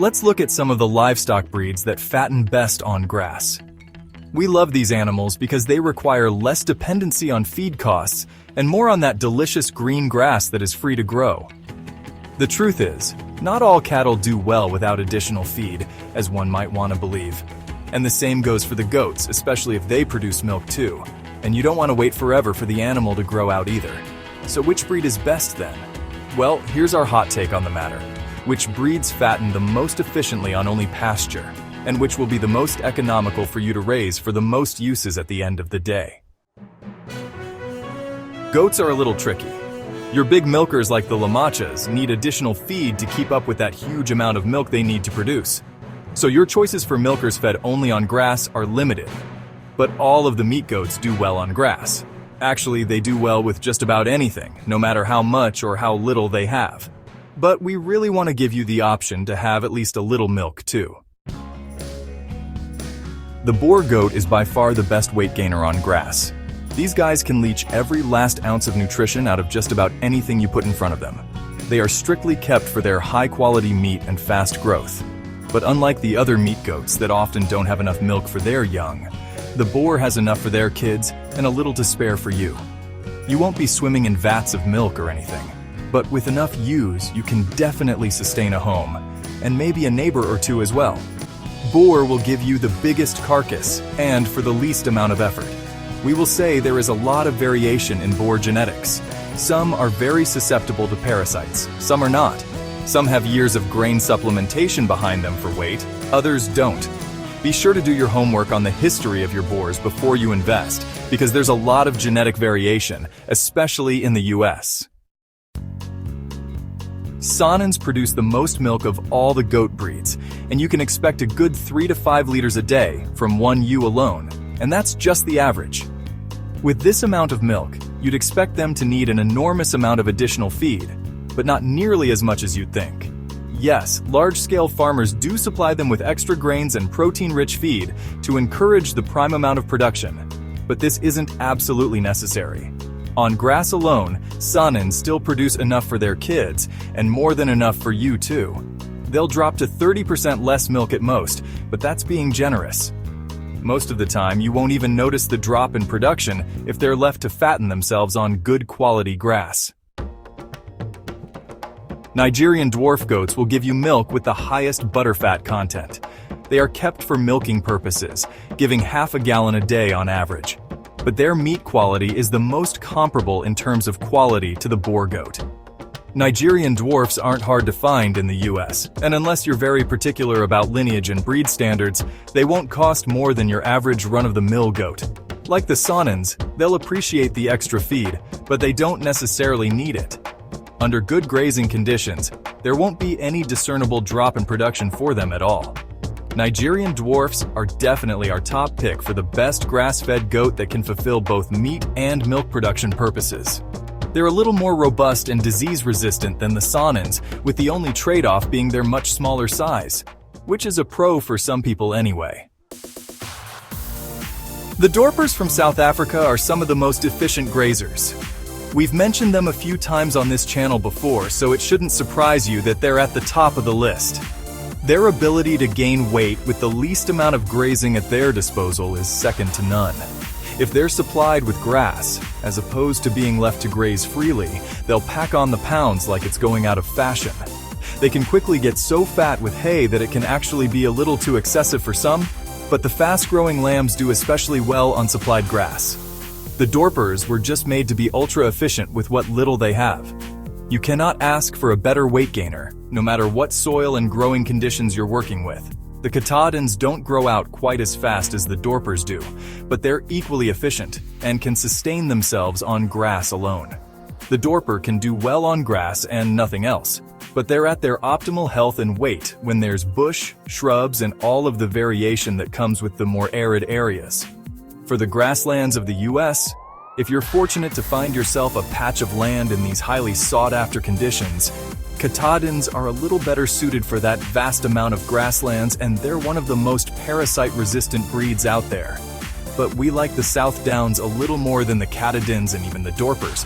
Let's look at some of the livestock breeds that fatten best on grass. We love these animals because they require less dependency on feed costs and more on that delicious green grass that is free to grow. The truth is, not all cattle do well without additional feed, as one might want to believe. And the same goes for the goats, especially if they produce milk too. And you don't want to wait forever for the animal to grow out either. So which breed is best then? Well, here's our hot take on the matter. Which breeds fatten the most efficiently on only pasture, and which will be the most economical for you to raise for the most uses at the end of the day. Goats are a little tricky. Your big milkers like the lamachas need additional feed to keep up with that huge amount of milk they need to produce. So your choices for milkers fed only on grass are limited. But all of the meat goats do well on grass. Actually, they do well with just about anything, no matter how much or how little they have. But we really want to give you the option to have at least a little milk too. The Boer goat is by far the best weight gainer on grass. These guys can leach every last ounce of nutrition out of just about anything you put in front of them. They are strictly kept for their high-quality meat and fast growth. But unlike the other meat goats that often don't have enough milk for their young, the Boer has enough for their kids and a little to spare for you. You won't be swimming in vats of milk or anything, but with enough ewes, you can definitely sustain a home, and maybe a neighbor or two as well. Boer will give you the biggest carcass and for the least amount of effort. We will say there is a lot of variation in Boer genetics. Some are very susceptible to parasites, some are not. Some have years of grain supplementation behind them for weight, others don't. Be sure to do your homework on the history of your Boers before you invest, because there's a lot of genetic variation, especially in the US. Saanens produce the most milk of all the goat breeds, and you can expect a good 3 to 5 liters a day from one ewe alone, and that's just the average. With this amount of milk, you'd expect them to need an enormous amount of additional feed, but not nearly as much as you'd think. Yes, large-scale farmers do supply them with extra grains and protein-rich feed to encourage the prime amount of production, but this isn't absolutely necessary. On grass alone, Saanens still produce enough for their kids, and more than enough for you too. They'll drop to 30% less milk at most, but that's being generous. Most of the time, you won't even notice the drop in production if they're left to fatten themselves on good quality grass. Nigerian dwarf goats will give you milk with the highest butterfat content. They are kept for milking purposes, giving half a gallon a day on average. But their meat quality is the most comparable in terms of quality to the Boer goat. Nigerian dwarfs aren't hard to find in the US, and unless you're very particular about lineage and breed standards, they won't cost more than your average run-of-the-mill goat. Like the Saanens, they'll appreciate the extra feed, but they don't necessarily need it. Under good grazing conditions, there won't be any discernible drop in production for them at all. Nigerian dwarfs are definitely our top pick for the best grass-fed goat that can fulfill both meat and milk production purposes. They're a little more robust and disease-resistant than the Saanens, with the only trade-off being their much smaller size, which is a pro for some people anyway. The Dorpers from South Africa are some of the most efficient grazers. We've mentioned them a few times on this channel before, so it shouldn't surprise you that they're at the top of the list. Their ability to gain weight with the least amount of grazing at their disposal is second to none. If they're supplied with grass, as opposed to being left to graze freely, they'll pack on the pounds like it's going out of fashion. They can quickly get so fat with hay that it can actually be a little too excessive for some, but the fast-growing lambs do especially well on supplied grass. The Dorpers were just made to be ultra-efficient with what little they have. You cannot ask for a better weight gainer, no matter what soil and growing conditions you're working with. The Katahdins don't grow out quite as fast as the Dorpers do, but they're equally efficient and can sustain themselves on grass alone. The Dorper can do well on grass and nothing else, but they're at their optimal health and weight when there's bush, shrubs, and all of the variation that comes with the more arid areas. For the grasslands of the US, if you're fortunate to find yourself a patch of land in these highly sought-after conditions, Katahdins are a little better suited for that vast amount of grasslands, and they're one of the most parasite-resistant breeds out there. But we like the South Downs a little more than the Katahdins and even the Dorpers.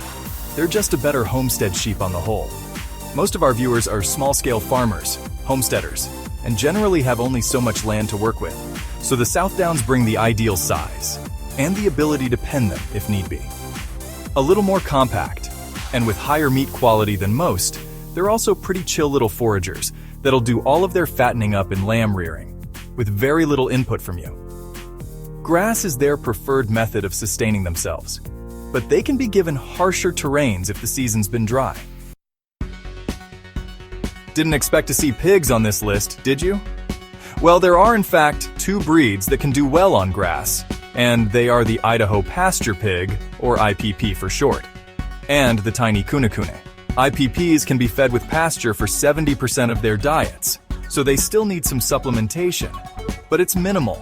They're just a better homestead sheep on the whole. Most of our viewers are small-scale farmers, homesteaders, and generally have only so much land to work with, so the South Downs bring the ideal size and the ability to pen them if need be. A little more compact, and with higher meat quality than most, they're also pretty chill little foragers that'll do all of their fattening up in lamb rearing, with very little input from you. Grass is their preferred method of sustaining themselves, but they can be given harsher terrains if the season's been dry. Didn't expect to see pigs on this list, did you? Well, there are in fact 2 breeds that can do well on grass, and they are the Idaho pasture pig, or IPP for short, and the tiny kunekune. IPPs can be fed with pasture for 70% of their diets, so they still need some supplementation, but it's minimal.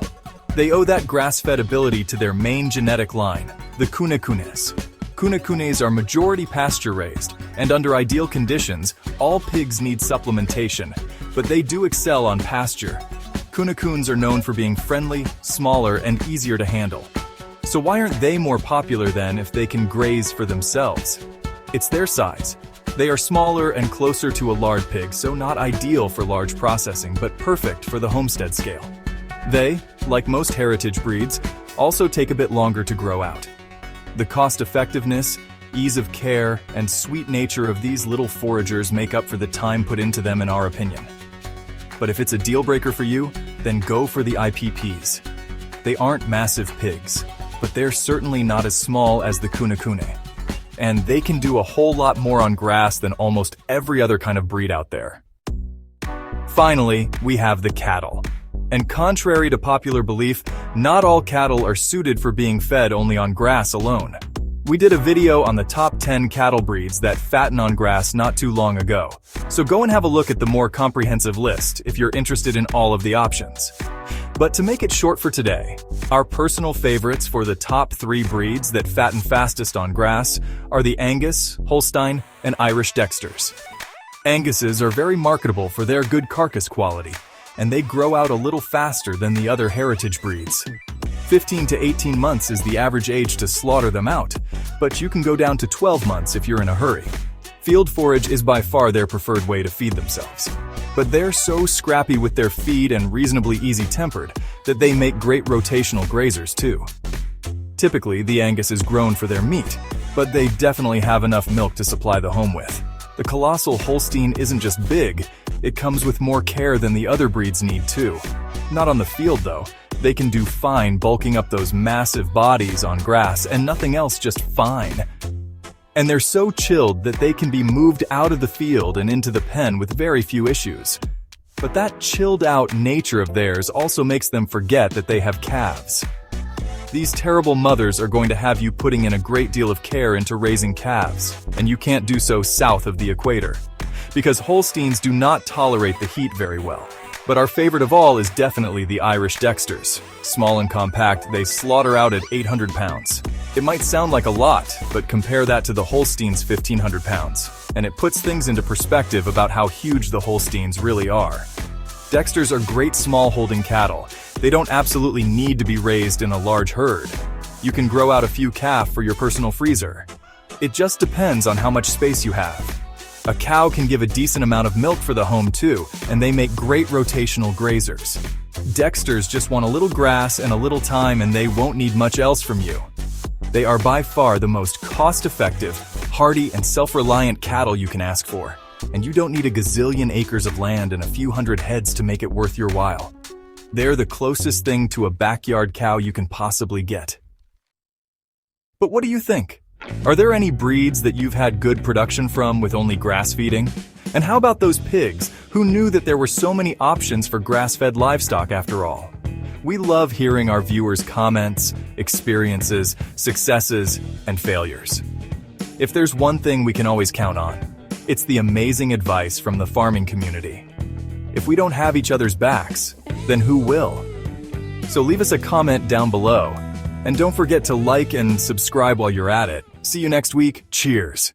They owe that grass-fed ability to their main genetic line, the kunekunes. Kunekunes are majority pasture-raised, and under ideal conditions, all pigs need supplementation, but they do excel on pasture. Kunekunes are known for being friendly, smaller, and easier to handle. So why aren't they more popular then if they can graze for themselves? It's their size. They are smaller and closer to a lard pig, so not ideal for large processing, but perfect for the homestead scale. They, like most heritage breeds, also take a bit longer to grow out. The cost-effectiveness, ease of care, and sweet nature of these little foragers make up for the time put into them in our opinion. But if it's a deal breaker for you, then go for the IPPs. They aren't massive pigs, but they're certainly not as small as the kunekune. And they can do a whole lot more on grass than almost every other kind of breed out there. Finally, we have the cattle. And contrary to popular belief, not all cattle are suited for being fed only on grass alone. We did a video on the top 10 cattle breeds that fatten on grass not too long ago, so go and have a look at the more comprehensive list if you're interested in all of the options. But to make it short for today, our personal favorites for the top 3 breeds that fatten fastest on grass are the Angus, Holstein, and Irish Dexters. Anguses are very marketable for their good carcass quality, and they grow out a little faster than the other heritage breeds. 15 to 18 months is the average age to slaughter them out, but you can go down to 12 months if you're in a hurry. Field forage is by far their preferred way to feed themselves. But they're so scrappy with their feed and reasonably easy-tempered that they make great rotational grazers too. Typically, the Angus is grown for their meat, but they definitely have enough milk to supply the home with. The colossal Holstein isn't just big, it comes with more care than the other breeds need too. Not on the field though. They can do fine bulking up those massive bodies on grass and nothing else, just fine. And they're so chilled that they can be moved out of the field and into the pen with very few issues. But that chilled out nature of theirs also makes them forget that they have calves. These terrible mothers are going to have you putting in a great deal of care into raising calves, and you can't do so south of the equator, because Holsteins do not tolerate the heat very well. But our favorite of all is definitely the Irish Dexters. Small and compact, they slaughter out at 800 pounds. It might sound like a lot, but compare that to the Holstein's 1,500 pounds, and it puts things into perspective about how huge the Holsteins really are. Dexters are great small-holding cattle. They don't absolutely need to be raised in a large herd. You can grow out a few calf for your personal freezer. It just depends on how much space you have. A cow can give a decent amount of milk for the home too, and they make great rotational grazers. Dexters just want a little grass and a little time, and they won't need much else from you. They are by far the most cost-effective, hardy, and self-reliant cattle you can ask for, and you don't need a gazillion acres of land and a few hundred heads to make it worth your while. They're the closest thing to a backyard cow you can possibly get. But what do you think? Are there any breeds that you've had good production from with only grass feeding? And how about those pigs? Who knew that there were so many options for grass-fed livestock after all? We love hearing our viewers' comments, experiences, successes, and failures. If there's one thing we can always count on, it's the amazing advice from the farming community. If we don't have each other's backs, then who will? So leave us a comment down below. And don't forget to like and subscribe while you're at it. See you next week. Cheers.